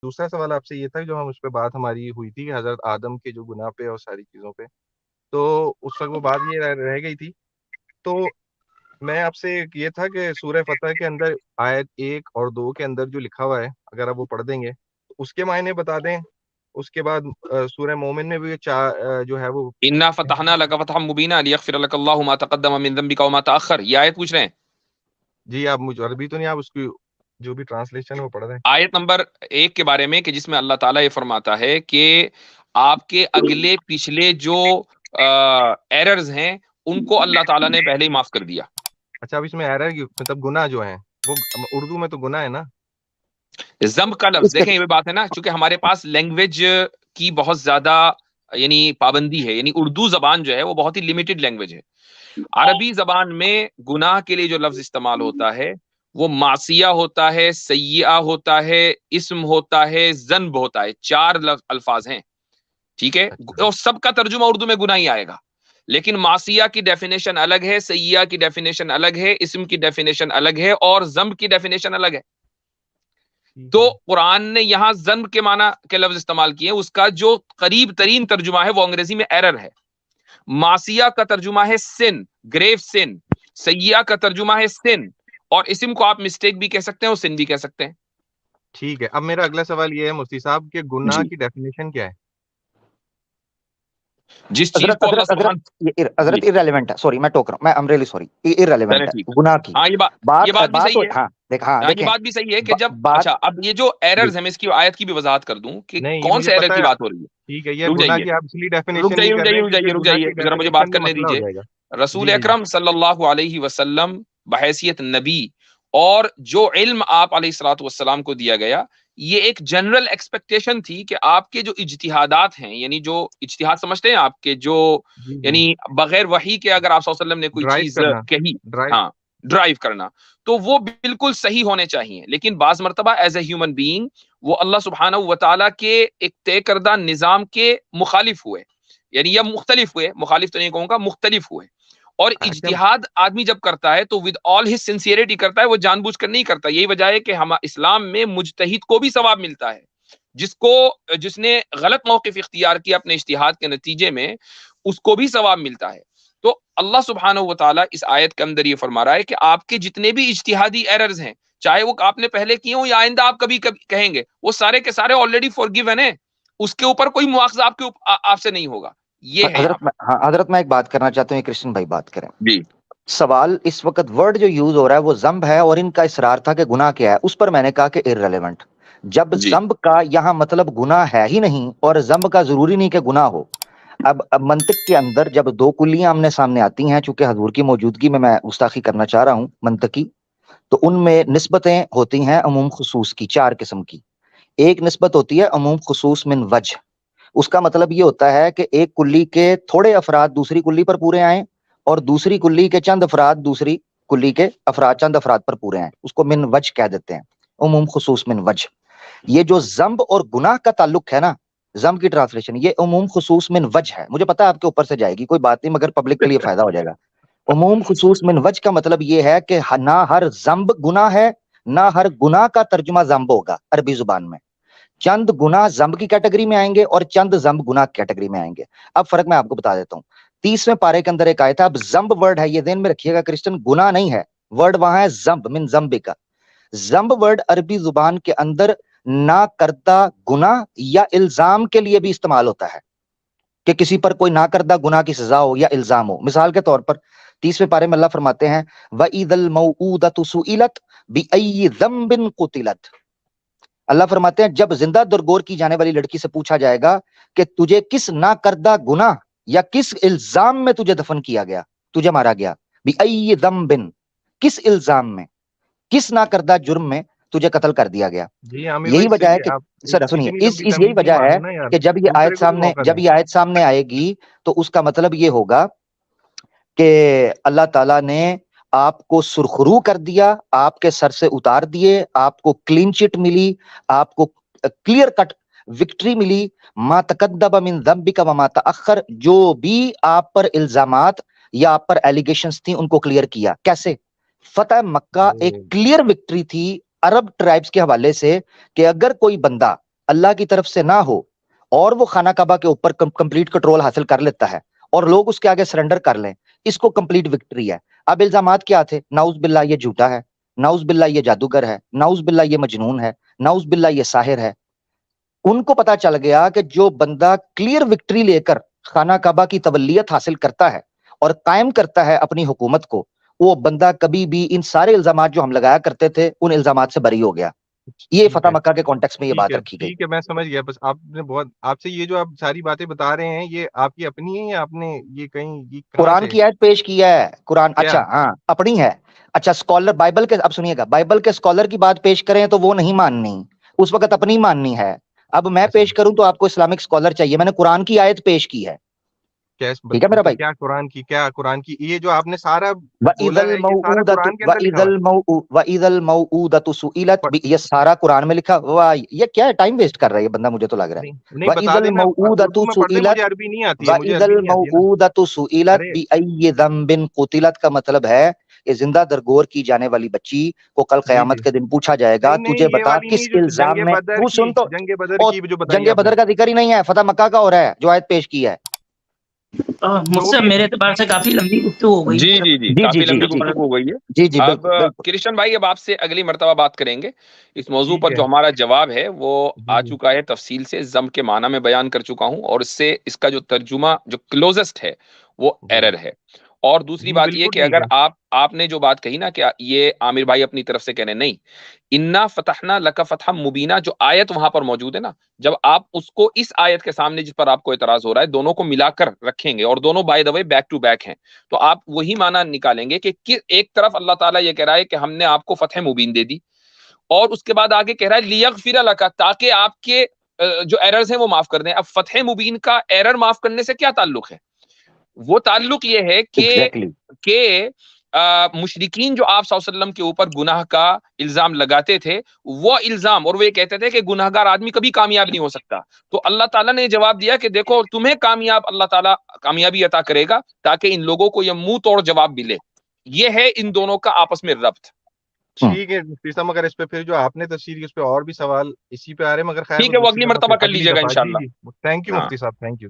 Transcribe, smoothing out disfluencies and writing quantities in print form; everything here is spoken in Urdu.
دوسرا سوال آپ سے یہ تھا جو ہم اس پہ بات ہماری ہوئی تھی کہ حضرت آدم کے جو گناہ پہ اور ساری چیزوں پہ، تو اس وقت وہ بات یہ رہ گئی تھی. تو میں آپ سے یہ تھا کہ سورہ فتح کے اندر آیت 1 اور 2 کے اندر جو لکھا ہوا ہے، اگر آپ وہ پڑھ دیں گے تو اس کے معنی بتا دیں. اس کے بعد سورہ مومن میں بھی جو ہے وہ انا فتحنا لک فتحا مبینا لیغفر لک اللہ ما تقدم من ذنبک وما تاخر، یہ آیت پوچھ رہے ہیں. جی آپ مجھے عربی تو نہیں، آپ اس کی جو بھی ٹرانسلیشن ہے وہ پڑھ دیں. آیت نمبر 1 کے بارے میں، کہ جس میں اللہ تعالیٰ یہ فرماتا ہے کہ آپ کے اگلے پچھلے جو ایررز ہیں ان کو اللہ تعالیٰ نے پہلے ہی معاف کر دیا. اچھا، اب اس میں ایرر مطلب گناہ جو ہیں وہ اردو میں تو گناہ ہے نا. ذنب کا لفظ دیکھیں، یہ بات ہے نا، چونکہ ہمارے پاس لینگویج کی بہت زیادہ یعنی پابندی ہے، یعنی اردو زبان جو ہے وہ بہت ہی لمیٹڈ لینگویج ہے. عربی زبان میں گناہ کے لیے جو لفظ استعمال ہوتا ہے وہ معصیہ ہوتا ہے، سیئہ ہوتا ہے، اسم ہوتا ہے، ذنب ہوتا ہے. 4 الفاظ ہیں، ٹھیک ہے، اور سب کا ترجمہ اردو میں گناہ ہی آئے گا. لیکن معصیہ کی ڈیفینیشن الگ ہے، سیئہ کی ڈیفینیشن الگ ہے، اسم کی ڈیفینیشن الگ ہے، اور ذنب کی ڈیفینیشن الگ ہے. تو قرآن نے یہاں ذنب کے معنی کے لفظ استعمال کیے، اس کا جو قریب ترین ترجمہ ہے وہ انگریزی میں ایرر ہے. معصیہ کا ترجمہ ہے سن، گریو سن. سیئہ کا ترجمہ ہے سن، اور اسم کو آپ مسٹیک بھی کہہ سکتے ہیں اور سن بھی کہہ سکتے ہیں. ٹھیک ہے. اب میرا اگلا سوال یہ ہے مفتی صاحب کہ گناہ جی، کی ڈیفینیشن کیا ہے؟ جس چیز کو اللہ سبحانہ. حضرت irrelevant ہے، سوری میں ٹوک رہا ہوں، میں I'm really sorry، irrelevant چلے ہے ٹھیک ہے. گناہ کی ہاں یہ بات بھی صحیح ہے. ہاں ہاں یہ دیکھیں بات بھی صحیح ہے کہ جب بات اچھا اب یہ جو جی ایررز ہیں، میں اس کی آیت کی بھی وضاحت کر دوں کہ نہیں، یہ کون مجھے سے ایرر پتا کی ہے. بات ہو رہی ہے. ٹھیک ہے، یہ رک گناہ جائیے کی آپ اس لیے رک ڈیفینیشن نہیں جائیے رک کر جائیے رہے رک کیونکہ جائیے رک گناہ جائیے کی ذرا مجھے بات ڈیفینیشن میں کرنے مسئلہ ہو دیجیے. جائے گا. رسول جی جی جی اکرم صلی اللہ علیہ وسلم بحیثیت نبی، اور جو علم آپ علیہ الصلوۃ والسلام کو دیا گیا، یہ ایک جنرل ایکسپیکٹیشن تھی کہ آپ کے جو اجتہادات ہیں، یعنی جو اجتہاد سمجھتے ہیں آپ کے جو جی جی یعنی بغیر وحی کے اگر آپ صلی اللہ علیہ وسلم نے کوئی ڈرائیو چیز کرنا، کہی، ڈرائیو. ہاں ڈرائیو کرنا، تو وہ بالکل صحیح ہونے چاہیے. لیکن بعض مرتبہ ایز اے ہیومن بینگ وہ اللہ سبحانہ و تعالیٰ کے ایک طے کردہ نظام کے مخالف ہوئے، یعنی یا مختلف ہوئے، مخالف تو نہیں کہوں گا، مختلف ہوئے. اور اچھا اجتہاد آدمی جب کرتا ہے تو ود آل ہز سنسیئرٹی کرتا ہے، وہ جان بوجھ کر نہیں کرتا. یہی وجہ ہے کہ ہم اسلام میں مجتہد کو بھی ثواب ملتا ہے، جس نے غلط موقف اختیار کیا اپنے اجتہاد کے نتیجے میں، اس کو بھی ثواب ملتا ہے. تو اللہ سبحانہ و تعالیٰ اس آیت کے اندر یہ فرما رہا ہے کہ آپ کے جتنے بھی اجتہادی ایررز ہیں، چاہے وہ آپ نے پہلے کیے ہوں یا آئندہ آپ کبھی کہیں گے، وہ سارے کے سارے آلریڈی فورگیون ہیں. اس کے اوپر کوئی مواخذہ آپ سے نہیں ہوگا. یہ ہے یہاں پر. حضرت میں ایک بات کرنا چاہتا ہوں، یہ کرسچن بھائی بات کریں. جی سوال اس وقت ورڈ جو یوز ہو رہا ہے وہ ذنب ہے، اور ان کا اصرار تھا کہ گناہ کیا ہے. اس پر میں نے کہا کہ irrelevant. جب جی ذنب کا یہاں مطلب گناہ ہے ہی نہیں، اور ذنب کا ضروری نہیں کہ گناہ ہو. اب منطق کے اندر جب 2 کلیاں آمنے سامنے آتی ہیں، چونکہ حضور کی موجودگی میں گستاخی کرنا چاہ رہا ہوں منطقی، تو ان میں نسبتیں ہوتی ہیں عموم خصوص کی 4 قسم کی. ایک نسبت ہوتی ہے عموم خصوص من وجہ. اس کا مطلب یہ ہوتا ہے کہ ایک کلی کے تھوڑے افراد دوسری کلی پر پورے آئیں، اور دوسری کلی کے چند افراد دوسری کلی کے چند افراد پر پورے آئیں. اس کو من وجہ کہہ دیتے ہیں، عموم خصوص من وجہ. یہ جو ذنب اور گناہ کا تعلق ہے نا، ذنب کی ٹرانسلیشن یہ عموم خصوص من وجہ ہے. مجھے پتا ہے آپ کے اوپر سے جائے گی، کوئی بات نہیں، مگر پبلک کے لیے فائدہ ہو جائے گا. عموم خصوص من وجہ کا مطلب یہ ہے کہ نہ ہر ذنب گناہ ہے، نہ ہر گناہ کا ترجمہ ذنب ہوگا. عربی زبان میں چند گناہ ذنب کی کیٹیگری میں آئیں گے اور چند ذنب گناہ کی کیٹیگری میں آئیں گے. اب فرق میں آپ کو بتا دیتا ہوں. 30ویں پارے کے اندر ایک آیت ہے، اب ذنب ورڈ ہے، یہ ذہن میں رکھیے گا کرسچن، گناہ نہیں ہے. ورڈ وہاں ہے ذنب، من ذنب کا. ذنب ورڈ عربی زبان کے اندر نہ کردہ گناہ یا الزام کے لیے بھی استعمال ہوتا ہے، کہ کسی پر کوئی نہ کردہ گناہ کی سزا ہو یا الزام ہو. مثال کے طور پر 30ویں پارے میں اللہ فرماتے ہیں وَإِذَا الْمَوْءُودَةُ سُئِلَتْ بِأَيِّ ذَنبٍ قُتِلَتْ. اللہ فرماتے ہیں جب زندہ درگور کی جانے والی لڑکی سے پوچھا جائے گا کہ تجھے کس نہ کردہ گناہ یا کس الزام میں تجھے دفن کیا گیا، تجھے مارا گیا، بِأَيِّ ذَنبٍ، کس الزام میں، کس نہ کردہ جرم میں تجھے قتل کر دیا گیا. جی عامر یہی بھائی وجہ ہے کہ آپ سر سنیے، اتنی لمبی یہی تفصیل وجہ ہے مانگنا یار، کہ جب یہ دوسرے کو بھی موقع دیں. آیت سامنے آئے گی تو اس کا مطلب یہ ہوگا کہ اللہ تعالیٰ نے آپ کو سرخرو کر دیا، آپ کے سر سے اتار دیے، آپ کو کلین چٹ ملی، آپ کو کلیئر کٹ وکٹری ملی. ما تقدم من ذنبک وما تأخر، جو بھی آپ پر الزامات یا آپ پر ایلیگیشنز تھیں ان کو کلیئر کیا. کیسے؟ فتح مکہ ایک کلیئر وکٹری تھی عرب ٹرائبز کے حوالے سے، کہ اگر کوئی بندہ اللہ کی طرف سے نہ ہو اور وہ خانہ کعبہ کے اوپر کمپلیٹ کنٹرول حاصل کر لیتا ہے اور لوگ اس کے آگے سرنڈر کر لیں، اس کو کمپلیٹ وکٹری ہے۔ اب الزامات کیا تھے؟ نعوذ باللہ یہ جھوٹا ہے، نعوذ باللہ یہ جادوگر ہے، نعوذ باللہ یہ مجنون ہے، نعوذ باللہ یہ ساحر ہے۔ ان کو پتا چل گیا کہ جو بندہ کلیئر وکٹری لے کر خانہ کعبہ کی تولیت حاصل کرتا ہے اور قائم کرتا ہے اپنی حکومت کو، وہ بندہ کبھی بھی ان سارے الزامات جو ہم لگایا کرتے تھے ان الزامات سے بری ہو گیا۔ یہ ٹھیک فتح ہے، مکہ کے کانٹیکس میں یہ بات رکھی گئی۔ ٹھیک ہے، میں سمجھ گیا۔ بس آپ نے بہت، آپ سے یہ جو آپ ساری باتیں بتا رہے ہیں یہ آپ کی اپنی ہیں یا آپ نے یہ کہیں، یہ کہاں قرآن سے؟ کی آیت پیش کی ہے، قرآن، کیا؟ اچھا ہاں اپنی ہے۔ اچھا اسکالر بائبل کے، اب سنیے گا، بائبل کے اسکالر کی بات پیش کریں تو وہ نہیں ماننی، اس وقت اپنی ماننی ہے۔ اب میں اچھا پیش کروں تو آپ کو اسلامک اسکالر چاہیے، میں نے قرآن کی آیت پیش کی ہے، ٹھیک ہے میرا بھائی۔ کیا قرآن کی، کیا قرآن کی یہ جو آپ نے سارا وَإِذَا بولا ہے یہ سارا الْمَوْءُودَةُ قرآن کے اندر لکھا ہوا ہے؟ وَإِذَا الْمَوْءُودَةُ سُئِلَتْ، یہ سارا قرآن میں لکھا ہوا ہے۔ یہ کیا ہے، ٹائم ویسٹ کر رہا ہے یہ بندہ، مجھے تو لگ رہا نہیں ہے۔ نہیں، بتا وَإِذَا دینا، اردو الْمَوْءُودَةُ میں پڑھ دیں، سُئِلَتْ مجھے عربی نہیں آتی ہے، مجھے وَإِذَا عربی نہیں آتی ہے نا۔ الْمَوْءُودَةُ سُئِلَتْ ارے بِأَيِّ ذَنبٍ قُتِلَتْ کا مطلب ہے کہ زندہ درگور کی جانے والی بچی کو کل جی جی، قیامت کے دن پوچھا جائے گا نہیں تجھے نہیں، یہ بتا والی کس نہیں جو جنگ الزام میں، بدر تو کی، سن تو، جنگ بدر اور کی جو بتائی جنگ آپ نے، بدر کا ذکر ہی نہیں ہے، فتح مکہ کا ہو رہا ہے جو آیت پیش کی ہے۔ جو مجھ سے بھی میرے اعتبار سے کافی لمبی گفتگو ہو گئی۔ جی جی جی، جی جی کافی جی لمبی جی گفتگو ہو گئی ہے۔ جی جی، اب بالکل بالکل۔ کرشن بھائی اب آپ سے اگلی مرتبہ بات کریں گے اس موضوع ٹھیک پر، ہے۔ جو ہمارا جواب ہے وہ جی آ جی چکا ہے تفصیل سے، ضم کے معنی میں بیان کر چکا ہوں، اور اس سے اس کا جو ترجمہ جو کلوزسٹ ہے وہ جی ایرر ہے۔ اور دوسری جی، بات یہ بالکل کہ ٹھیک اگر ہے۔ آپ نے جو بات کہی نا کہ یہ عامر بھائی اپنی طرف سے کہنے نہیں، انا فتحنا لک فتحا مبینہ جو آیت وہاں پر موجود ہے نا، جب آپ اس کو اس آیت کے سامنے جس پر آپ کو اعتراض ہو رہا ہے دونوں کو ملا کر رکھیں گے، اور دونوں by the way back to back ہیں، تو آپ وہی معنی نکالیں گے کہ ایک طرف اللہ تعالیٰ یہ کہہ رہا ہے کہ ہم نے آپ کو فتح مبین دے دی، اور اس کے بعد آگے کہہ رہا ہے لیغفر لک، تاکہ آپ کے جو ایررز ہیں وہ معاف کر دیں۔ اب فتح مبین کا ایرر معاف کرنے سے کیا تعلق ہے؟ وہ تعلق یہ ہے ایگزیکٹلی۔ کہ مشرکین جو آپ صلی اللہ علیہ وسلم کے اوپر گناہ کا الزام لگاتے تھے، وہ الزام، اور وہ یہ کہتے تھے کہ گناہ گار آدمی کبھی کامیاب نہیں ہو سکتا، تو اللہ تعالیٰ نے جواب دیا کہ دیکھو تمہیں کامیاب اللہ تعالیٰ کامیابی عطا کرے گا، تاکہ ان لوگوں کو یہ منہ توڑ جواب ملے۔ یہ ہے ان دونوں کا آپس میں ربط۔ ٹھیک ہے مفتی صاحب، مگر اس پہ پھر جو آپ نے تفسیر کی اس پہ اور بھی سوال اسی پہ آ رہے ہیں، مگر خیر ٹھیک ہے، وہ مفتی اگلی صاحب مرتبہ کر اگلی لیجیے گا دفعہ۔ جی انشاءاللہ۔ جی، تھینک یو ہاں۔ مفتی صاحب، تھینک یو۔